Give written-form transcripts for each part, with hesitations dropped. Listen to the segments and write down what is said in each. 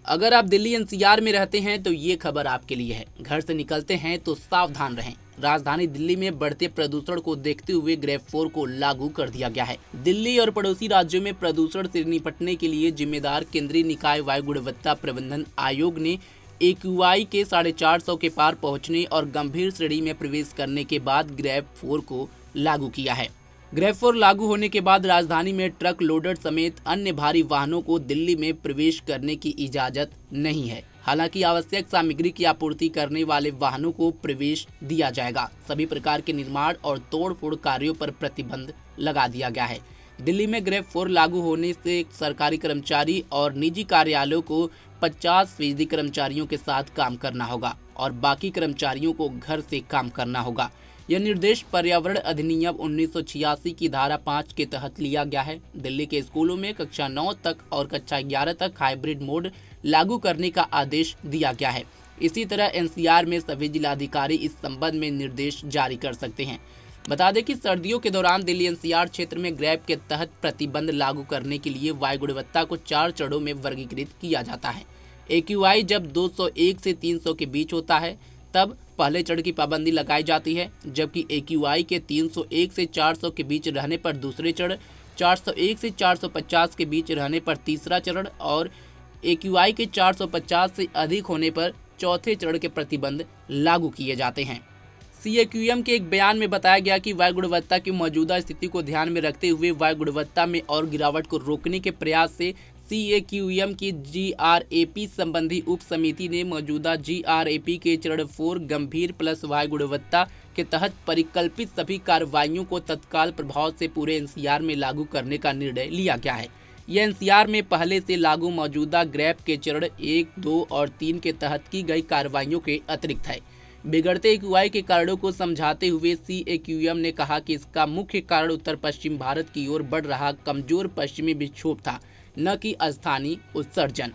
अगर आप दिल्ली एनसीआर में रहते हैं तो ये खबर आपके लिए है। घर से निकलते हैं तो सावधान रहें। राजधानी दिल्ली में बढ़ते प्रदूषण को देखते हुए ग्रेड 4 को लागू कर दिया गया है। दिल्ली और पड़ोसी राज्यों में प्रदूषण से निपटने के लिए जिम्मेदार केंद्रीय निकाय वायु गुणवत्ता प्रबंधन आयोग ने AQI के 450 के पार पहुंचने और गंभीर श्रेणी में प्रवेश करने के बाद ग्रेड 4 को लागू किया है। ग्रेड 4 लागू होने के बाद राजधानी में ट्रक लोडर समेत अन्य भारी वाहनों को दिल्ली में प्रवेश करने की इजाजत नहीं है। हालांकि आवश्यक सामग्री की आपूर्ति करने वाले वाहनों को प्रवेश दिया जाएगा। सभी प्रकार के निर्माण और तोड़फोड़ कार्यों पर प्रतिबंध लगा दिया गया है। दिल्ली में ग्रेड 4 लागू होने से सरकारी कर्मचारी और निजी कार्यालयों को 50% कर्मचारियों के साथ काम करना होगा और बाकी कर्मचारियों को घर से काम करना होगा। यह निर्देश पर्यावरण अधिनियम 1986 की धारा 5 के तहत लिया गया है। दिल्ली के स्कूलों में कक्षा 9 तक और कक्षा 11 तक हाइब्रिड मोड लागू करने का आदेश दिया गया है। इसी तरह एनसीआर में सभी जिलाधिकारी इस संबंध में निर्देश जारी कर सकते हैं। बता दें कि सर्दियों के दौरान दिल्ली एनसीआर क्षेत्र में ग्रेड के तहत प्रतिबंध लागू करने के लिए वायु गुणवत्ता को 4 चरणों में वर्गीकृत किया जाता है। AQI जब 201 से 300 के बीच होता है तब पहले चरण की पाबंदी लगाई जाती है, जबकि AQI के 301 से 400 के बीच रहने पर दूसरे चरण, 401 से 450 के बीच रहने पर तीसरा चरण और AQI के 450 से अधिक होने पर चौथे चरण के प्रतिबंध लागू किए जाते हैं। CAQM के एक बयान में बताया गया कि वायु गुणवत्ता की मौजूदा स्थिति को ध्यान में रखते हुए वायु गुणवत्ता में और गिरावट को रोकने के प्रयास से CAQM की GRAP संबंधी उप समिति ने मौजूदा GRAP के चरण 4 गंभीर प्लस वायु गुणवत्ता के तहत परिकल्पित सभी कार्रवाइयों को तत्काल प्रभाव से पूरे एनसीआर में लागू करने का निर्णय लिया गया है। यह एनसीआर में पहले से लागू मौजूदा ग्रेड के चरण 1, 2 और 3 के तहत की गई कार्रवाइयों के अतिरिक्त है। बिगड़ते AQI के कारणों को समझाते हुए CAQM ने कहा कि इसका मुख्य कारण उत्तर पश्चिम भारत की ओर बढ़ रहा कमजोर पश्चिमी विक्षोभ था, न कि स्थानीय उत्सर्जन।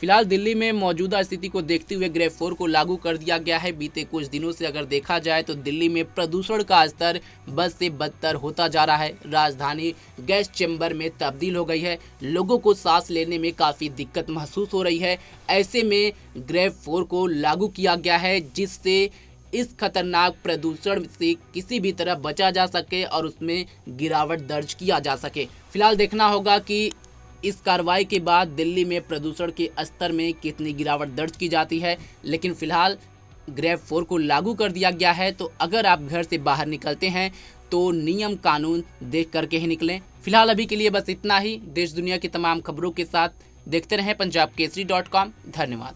फिलहाल दिल्ली में मौजूदा स्थिति को देखते हुए ग्रेड 4 को लागू कर दिया गया है। बीते कुछ दिनों से अगर देखा जाए तो दिल्ली में प्रदूषण का स्तर बद से बदतर होता जा रहा है। राजधानी गैस चैम्बर में तब्दील हो गई है। लोगों को सांस लेने में काफ़ी दिक्कत महसूस हो रही है। ऐसे में ग्रेड 4 को लागू किया गया है, जिससे इस खतरनाक प्रदूषण से किसी भी तरह बचा जा सके और उसमें गिरावट दर्ज किया जा सके। फिलहाल देखना होगा कि इस कार्रवाई के बाद दिल्ली में प्रदूषण के स्तर में कितनी गिरावट दर्ज की जाती है। लेकिन फिलहाल ग्रेड 4 को लागू कर दिया गया है, तो अगर आप घर से बाहर निकलते हैं तो नियम कानून देख करके ही निकलें। फिलहाल अभी के लिए बस इतना ही। देश दुनिया की तमाम खबरों के साथ देखते रहें पंजाबकेसरी.com। धन्यवाद।